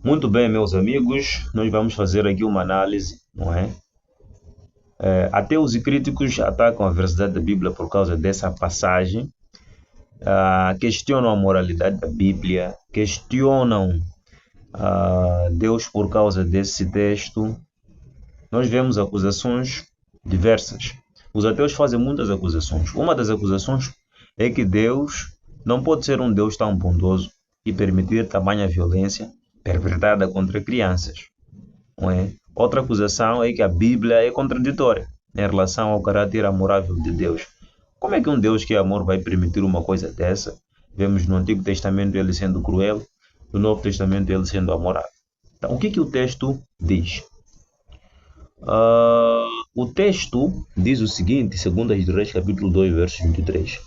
Muito bem, meus amigos, nós vamos fazer aqui uma análise, não é? Ateus e críticos atacam a veracidade da Bíblia por causa dessa passagem, questionam a moralidade da Bíblia, questionam Deus por causa desse texto. Nós vemos acusações diversas. Os ateus fazem muitas acusações. Uma das acusações é que Deus não pode ser um Deus tão bondoso e permitir tamanha violência perpetrada contra crianças. Não é? Outra acusação é que a Bíblia é contraditória em relação ao caráter amorável de Deus. Como é que um Deus que é amor vai permitir uma coisa dessa? Vemos no Antigo Testamento ele sendo cruel, no Novo Testamento ele sendo amorável. Então, o que o texto diz? O texto diz o seguinte, segundo as Reis, capítulo 2, verso 23.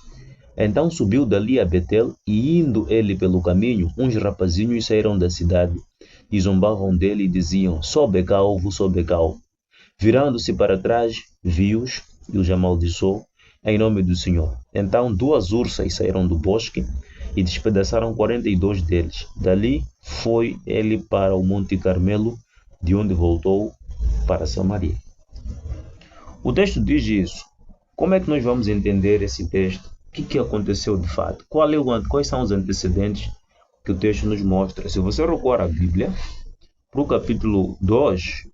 Então subiu dali a Betel, e indo ele pelo caminho, uns rapazinhos saíram da cidade, e zombavam dele e diziam, sobe calvo, sobe calvo. Virando-se para trás, viu-os, e os amaldiçoou, em nome do Senhor. Então 2 ursas saíram do bosque, e despedaçaram 42 deles. Dali foi ele para o Monte Carmelo, de onde voltou para Samaria. O texto diz isso. Como é que nós vamos entender esse texto? O que aconteceu de fato? Quais são os antecedentes que o texto nos mostra? Se você recuar a Bíblia, para o capítulo 2,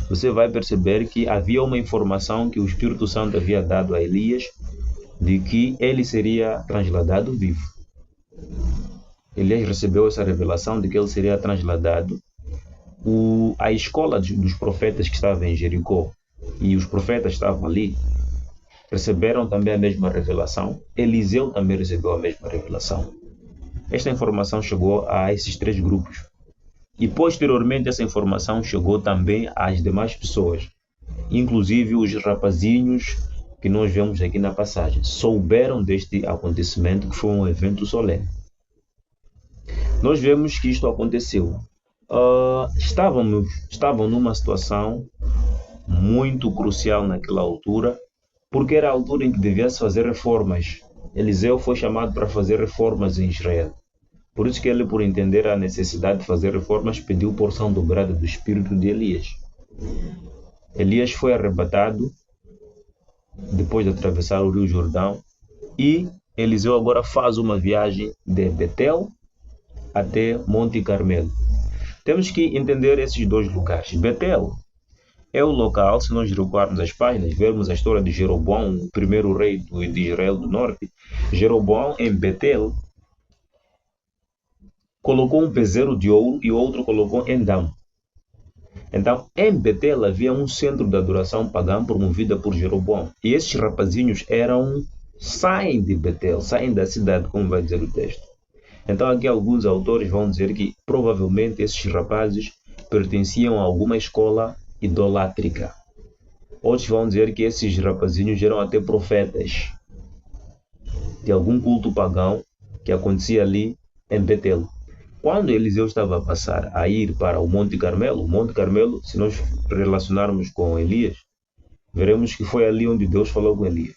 você vai perceber que havia uma informação que o Espírito Santo havia dado a Elias de que ele seria transladado vivo. Elias recebeu essa revelação de que ele seria transladado. A escola dos profetas que estava em Jericó e os profetas estavam ali receberam também a mesma revelação. Eliseu também recebeu a mesma revelação. Esta informação chegou a esses 3 grupos. E posteriormente essa informação chegou também às demais pessoas, inclusive os rapazinhos que nós vemos aqui na passagem. Souberam deste acontecimento, que foi um evento solene. Nós vemos que isto aconteceu. Estavam numa situação muito crucial naquela altura, porque era a altura em que devia se fazer reformas. Eliseu foi chamado para fazer reformas em Israel. Por isso que ele, por entender a necessidade de fazer reformas, pediu porção dobrada do espírito de Elias. Elias foi arrebatado depois de atravessar o Rio Jordão, e Eliseu agora faz uma viagem de Betel até Monte Carmelo. Temos que entender esses 2 lugares. Betel é o local, se nós recuarmos as páginas, vermos a história de Jeroboão, o primeiro rei de Israel do Norte. Jeroboão, em Betel, colocou um bezerro de ouro e outro colocou em Dan. Então, em Betel havia um centro de adoração pagã promovida por Jeroboão. E esses rapazinhos saem de Betel, saem da cidade, como vai dizer o texto. Então, aqui alguns autores vão dizer que provavelmente esses rapazes pertenciam a alguma escola idolátrica. Outros vão dizer que esses rapazinhos eram até profetas de algum culto pagão que acontecia ali em Betel. Quando Eliseu estava a ir para o Monte Carmelo, se nós relacionarmos com Elias, veremos que foi ali onde Deus falou com Elias.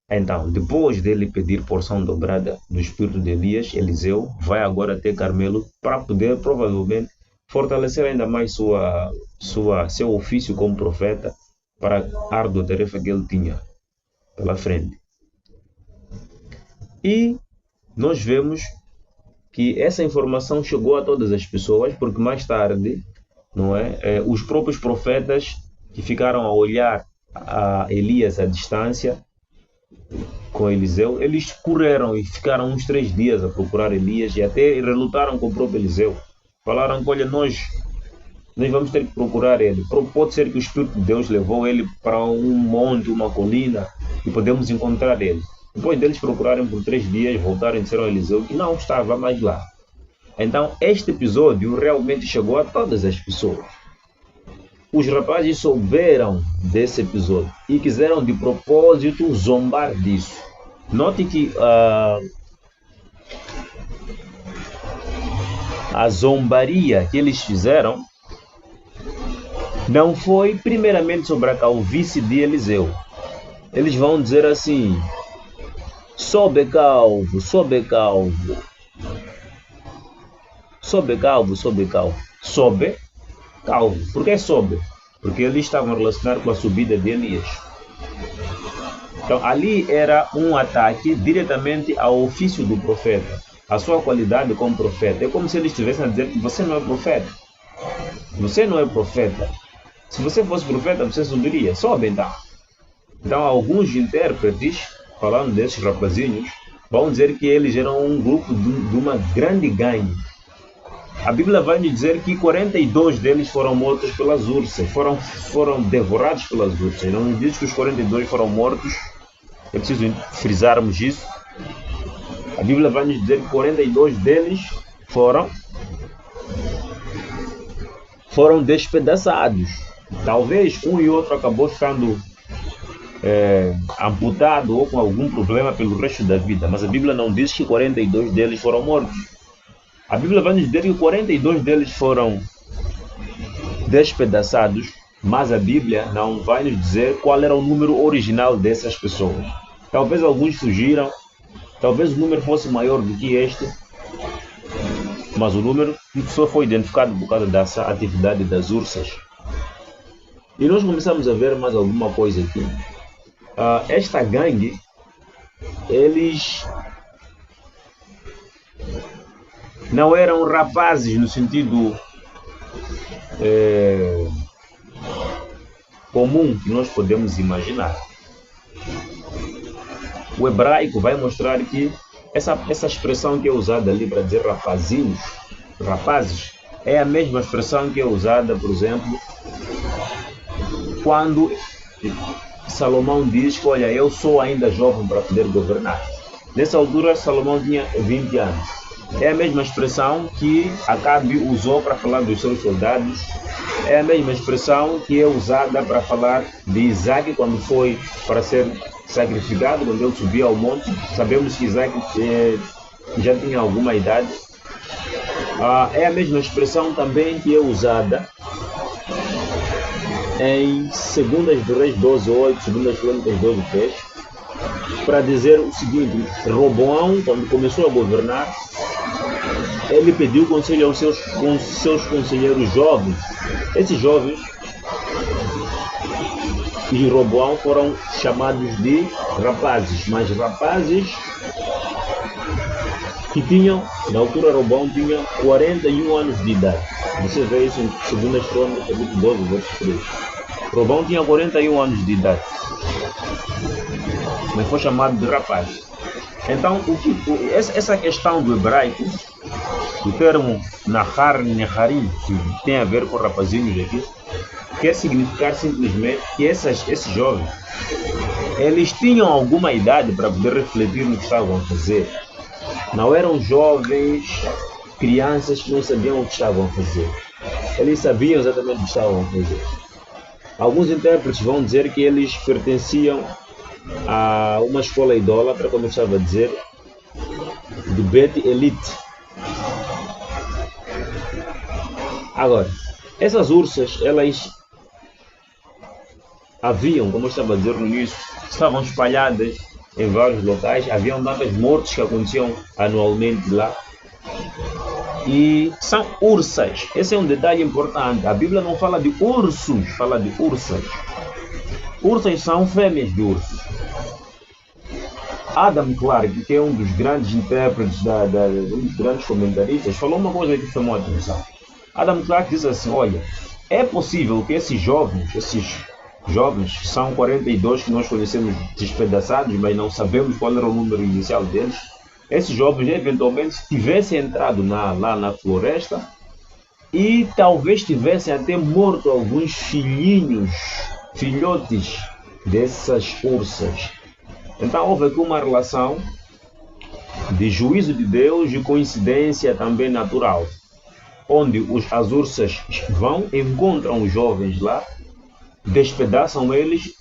Então, depois dele pedir porção dobrada do espírito de Elias, Eliseu vai agora até Carmelo para poder, provavelmente, fortalecer ainda mais seu ofício como profeta para a árdua tarefa que ele tinha pela frente. E nós vemos que essa informação chegou a todas as pessoas, porque mais tarde, os próprios profetas que ficaram a olhar a Elias à distância com Eliseu, eles correram e ficaram uns 3 dias a procurar Elias e até relutaram com o próprio Eliseu. Falaram que, olha, nós vamos ter que procurar ele. Pode ser que o Espírito de Deus levou ele para um monte, uma colina, e podemos encontrar ele. Depois deles procurarem por 3 dias, voltaram e disseram a Eliseu que não estava mais lá. Então, este episódio realmente chegou a todas as pessoas. Os rapazes souberam desse episódio e quiseram de propósito zombar disso. Note que a zombaria que eles fizeram não foi primeiramente sobre a calvície de Eliseu. Eles vão dizer assim: sobe calvo, sobe calvo. sobe calvo, sobe calvo. Sobe calvo. Por que sobe? Porque eles estavam relacionados com a subida de Elias. Então ali era um ataque diretamente ao ofício do profeta, a sua qualidade como profeta. É como se eles estivessem a dizer que você não é profeta. Você não é profeta. Se você fosse profeta, você subiria. Sobe então. Então alguns intérpretes, falando desses rapazinhos, vão dizer que eles eram um grupo de uma grande gangue. A Bíblia vai nos dizer que 42 deles foram mortos pelas ursas, foram devorados pelas ursas. Não nos diz que os 42 foram mortos. É preciso frisarmos isso. A Bíblia vai nos dizer que 42 deles foram despedaçados. Talvez um e outro acabou ficando amputado ou com algum problema pelo resto da vida. Mas a Bíblia não diz que 42 deles foram mortos. A Bíblia vai nos dizer que 42 deles foram despedaçados, mas a Bíblia não vai nos dizer qual era o número original dessas pessoas. Talvez alguns fugiram, talvez o número fosse maior do que este, mas o número só foi identificado por causa dessa atividade das ursas. E nós começamos a ver mais alguma coisa aqui. Esta gangue, eles não eram rapazes no sentido comum que nós podemos imaginar. O hebraico vai mostrar que essa expressão que é usada ali para dizer rapazinhos, rapazes, é a mesma expressão que é usada, por exemplo, quando Salomão diz que, olha, eu sou ainda jovem para poder governar. Nessa altura, Salomão tinha 20 anos. É a mesma expressão que Acabe usou para falar dos seus soldados. É a mesma expressão que é usada para falar de Isaac quando foi para ser sacrificado, quando ele subiu ao monte. Sabemos que Isaac já tinha alguma idade. É a mesma expressão também que é usada em 2 Reis 12:8, 2 Crônicas 12:3, para dizer o seguinte: Roboão, quando começou a governar, ele pediu conselho aos seus conselheiros jovens. Esses jovens de Roboão foram chamados de rapazes, mas rapazes que tinham, na altura Roboão tinha 41 anos de idade. Você vê isso em 2 Crônicas, capítulo 12, verso 3. Roboão tinha 41 anos de idade, mas foi chamado de rapaz. Então, essa questão do hebraico, o termo Nahar, Neharim, que tem a ver com rapazinhos aqui, quer significar simplesmente que esses jovens, eles tinham alguma idade para poder refletir no que estavam a fazer. Não eram jovens, crianças que não sabiam o que estavam a fazer. Eles sabiam exatamente o que estavam a fazer. Alguns intérpretes vão dizer que eles pertenciam a uma escola idólatra, como eu estava a dizer, do Bet Elite. Agora, essas ursas, elas haviam, como eu estava a dizer no início, estavam espalhadas em vários locais, haviam tantas mortes que aconteciam anualmente lá. E são ursas. Esse é um detalhe importante. A Bíblia não fala de ursos, fala de ursas. Ursas são fêmeas de ursos. Adam Clarke, que é um dos grandes intérpretes, um dos grandes comentaristas, falou uma coisa que chamou a atenção. Adam Clarke diz assim: olha, é possível que esses jovens, são 42 que nós conhecemos despedaçados, mas não sabemos qual era o número inicial deles. Esses jovens eventualmente tivessem entrado lá na floresta e talvez tivessem até morto alguns filhotes dessas ursas. Então houve aqui uma relação de juízo de Deus e coincidência também natural, onde as ursas vão, encontram os jovens lá, despedaçam eles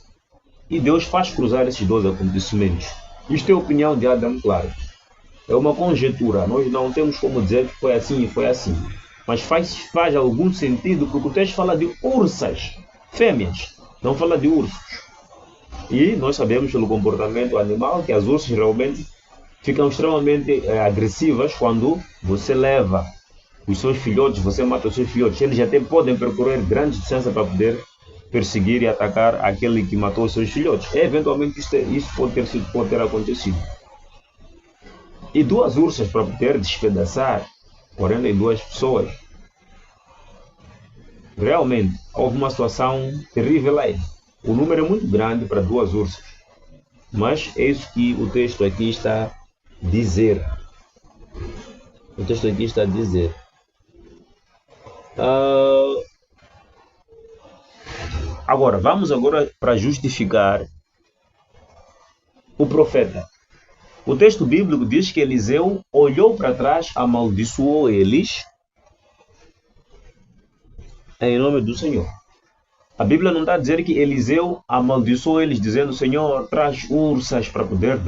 e Deus faz cruzar esses dois acontecimentos. Isto é a opinião de Adam Clarke. É uma conjectura, nós não temos como dizer que foi assim e foi assim. Mas faz algum sentido, porque o texto fala de ursas, fêmeas, não fala de ursos. E nós sabemos pelo comportamento animal que as ursas realmente ficam extremamente agressivas quando você leva os seus filhotes, você mata os seus filhotes, eles até podem percorrer grandes distâncias para poder perseguir e atacar aquele que matou os seus filhotes. Eventualmente isso pode ter acontecido. E 2 ursas para poder despedaçar 42 pessoas. Realmente, houve uma situação terrível aí. O número é muito grande para 2 ursas. Mas é isso que o texto aqui está a dizer. O texto aqui está a dizer. Agora, vamos para justificar o profeta. O texto bíblico diz que Eliseu olhou para trás, amaldiçoou eles em nome do Senhor. A Bíblia não está a dizer que Eliseu amaldiçoou eles, dizendo: Senhor, traz ursas para poder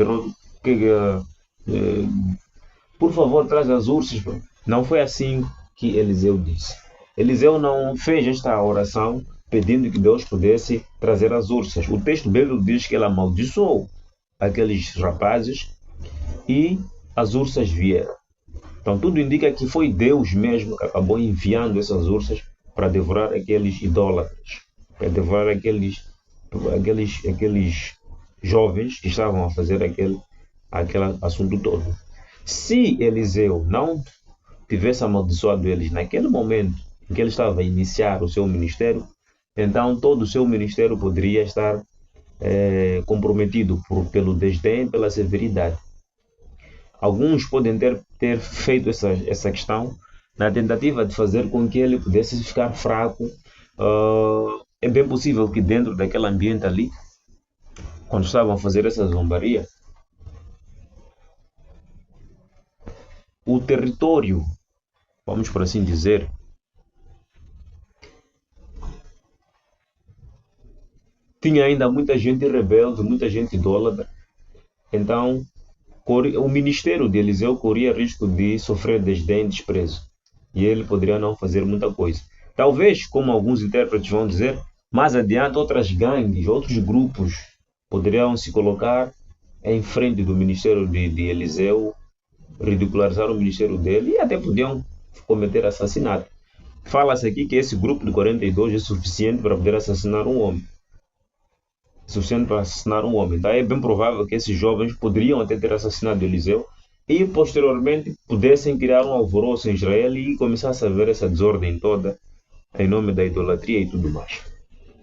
por favor, traz as ursas. Não foi assim que Eliseu disse. Eliseu não fez esta oração pedindo que Deus pudesse trazer as ursas. O texto bíblico diz que ele amaldiçoou aqueles rapazes e as ursas vieram. Então tudo indica que foi Deus mesmo que acabou enviando essas ursas para devorar aqueles idólatras, para devorar aqueles jovens que estavam a fazer aquele assunto todo. Se Eliseu não tivesse amaldiçoado eles naquele momento em que ele estava a iniciar o seu ministério, então todo o seu ministério poderia estar comprometido pelo desdém, pela severidade. Alguns podem ter feito essa questão na tentativa de fazer com que ele pudesse ficar fraco. É bem possível que dentro daquele ambiente ali, quando estavam a fazer essa zombaria, o território, vamos por assim dizer, tinha ainda muita gente rebelde, muita gente idólatra. Então, o ministério de Eliseu corria risco de sofrer desdém e desprezo. E ele poderia não fazer muita coisa. Talvez, como alguns intérpretes vão dizer, mais adiante outras gangues, outros grupos poderiam se colocar em frente do ministério de Eliseu, ridicularizar o ministério dele e até podiam cometer assassinato. Fala-se aqui que esse grupo de 42 é suficiente para poder assassinar um homem. Então é bem provável que esses jovens poderiam até ter assassinado Eliseu e posteriormente pudessem criar um alvoroço em Israel e começasse a ver essa desordem toda em nome da idolatria e tudo mais.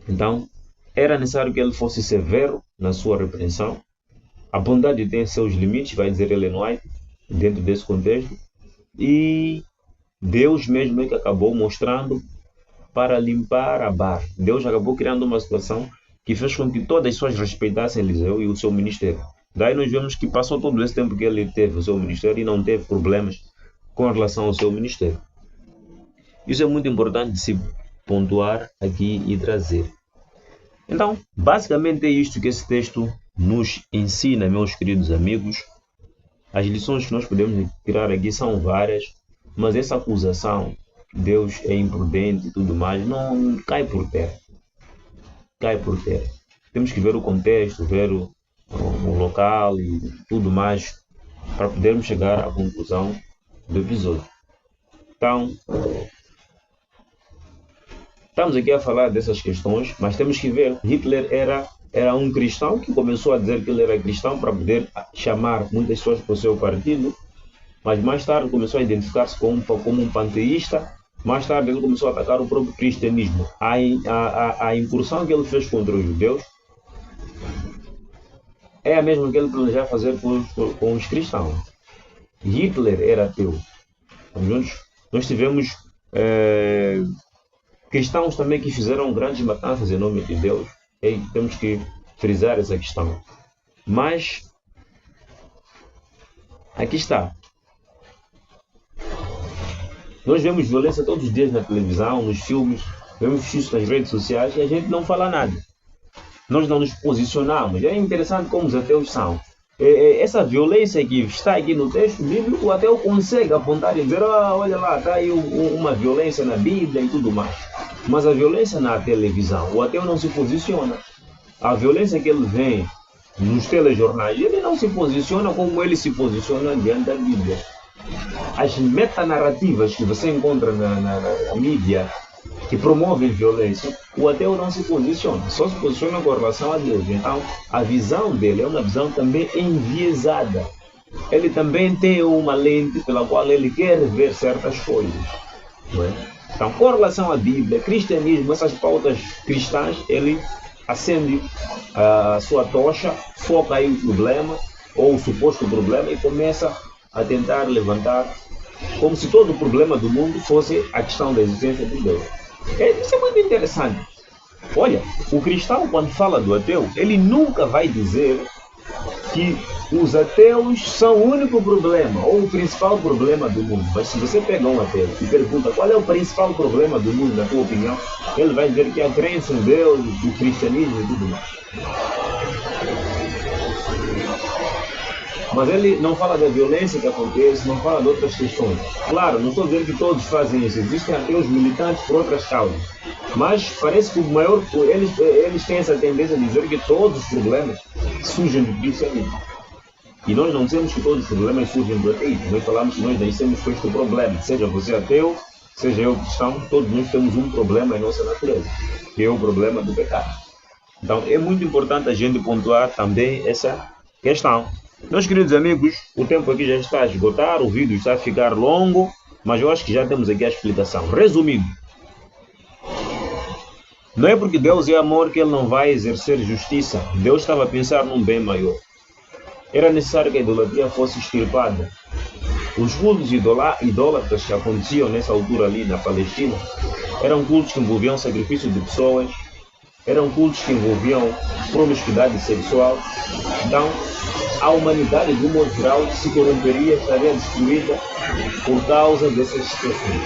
Então era necessário que ele fosse severo na sua repreensão. A bondade tem seus limites, vai dizer Ellen White, dentro desse contexto, e Deus mesmo é que acabou mostrando para limpar a barra. Deus acabou criando uma situação que fez com que todas as pessoas respeitassem Eliseu e o seu ministério. Daí nós vemos que passou todo esse tempo que ele teve o seu ministério e não teve problemas com relação ao seu ministério. Isso é muito importante de se pontuar aqui e trazer. Então, basicamente é isto que esse texto nos ensina, meus queridos amigos. As lições que nós podemos tirar aqui são várias, mas essa acusação, Deus é imprudente e tudo mais, não cai por terra. Temos que ver o contexto, ver o local e tudo mais para podermos chegar à conclusão do episódio. Então, estamos aqui a falar dessas questões, mas temos que ver, Hitler era um cristão que começou a dizer que ele era cristão para poder chamar muitas pessoas para o seu partido, mas mais tarde começou a identificar-se como um panteísta. Mais tarde ele começou a atacar o próprio cristianismo. A incursão que ele fez contra os judeus é a mesma que ele planejava fazer com os cristãos. Hitler era ateu. Nós tivemos cristãos também que fizeram grandes matanças em nome de Deus. E temos que frisar essa questão. Mas aqui está. Nós vemos violência todos os dias na televisão, nos filmes, vemos isso nas redes sociais e a gente não fala nada. Nós não nos posicionamos. É interessante como os ateus são. Essa violência que está aqui no texto bíblico, o ateu consegue apontar e dizer: olha lá, está aí uma violência na Bíblia e tudo mais. Mas a violência na televisão, o ateu não se posiciona. A violência que ele vê nos telejornais, ele não se posiciona como ele se posiciona diante da Bíblia. as metanarrativas que você encontra na mídia que promovem violência, o ateu não se posiciona, só se posiciona com relação a Deus. Então, a visão dele é uma visão também enviesada. Ele também tem uma lente pela qual ele quer ver certas coisas. Não é? Então, com relação à Bíblia, cristianismo, essas pautas cristãs, ele acende a sua tocha, foca aí o problema, ou o suposto problema, e começa a tentar levantar como se todo o problema do mundo fosse a questão da existência de Deus. Isso é muito interessante. Olha, o cristão, quando fala do ateu, ele nunca vai dizer que os ateus são o único problema ou o principal problema do mundo. Mas se você pega um ateu e pergunta qual é o principal problema do mundo, na tua opinião, ele vai dizer que é a crença em Deus, o cristianismo e tudo mais. Mas ele não fala da violência que acontece, não fala de outras questões. Claro, não estou dizendo que todos fazem isso, existem ateus militantes por outras causas. Mas parece que eles têm essa tendência a dizer que todos os problemas surgem do cristianismo. E nós não dizemos que todos os problemas surgem do ateísmo. Nós falamos que nós nascemos com este problema. Seja você ateu, seja eu cristão, todos nós temos um problema em nossa natureza, que é o problema do pecado. Então é muito importante a gente pontuar também essa questão. Meus queridos amigos, o tempo aqui já está a esgotar, o vídeo está a ficar longo, mas eu acho que já temos aqui a explicação. Resumindo, não é porque Deus é amor que Ele não vai exercer justiça. Deus estava a pensar num bem maior. Era necessário que a idolatria fosse extirpada. Os cultos idólatras que aconteciam nessa altura ali na Palestina eram cultos que envolviam sacrifício de pessoas, eram cultos que envolviam promiscuidade sexual. Então, a humanidade, de um modo geral, se corromperia, estaria destruída por causa dessas situações.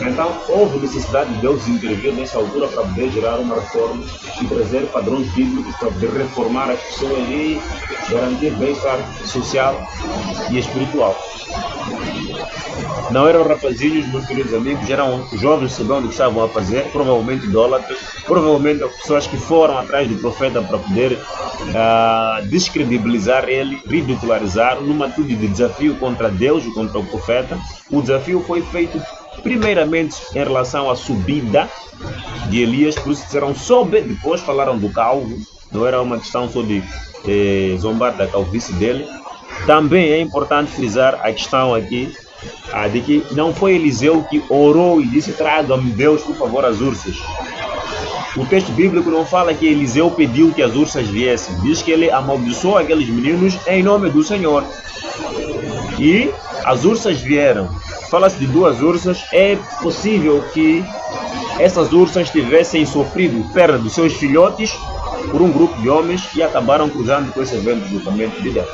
Então, houve necessidade de Deus intervir nessa altura para poder gerar uma reforma e trazer padrões bíblicos para poder reformar as pessoas e garantir bem-estar social e espiritual. Não eram rapazinhos, meus queridos amigos, eram jovens sabendo o que estavam a fazer, provavelmente idólatras, provavelmente pessoas que foram atrás do profeta para poder descredibilizar ele, ridicularizar, numa atitude de desafio contra Deus e contra o profeta. O desafio foi feito primeiramente em relação à subida de Elias, por isso disseram sobe, depois falaram do calvo, não era uma questão só de zombar da calvície dele. Também é importante frisar a questão aqui de que não foi Eliseu que orou e disse traga-me Deus, por favor, as ursas. O texto bíblico não fala que Eliseu pediu que as ursas viessem, diz que ele amaldiçoou aqueles meninos em nome do Senhor. E as ursas vieram. Fala-se de 2 ursas, é possível que essas ursas tivessem sofrido perda dos seus filhotes por um grupo de homens e acabaram cruzando com esse evento do julgamento de Deus.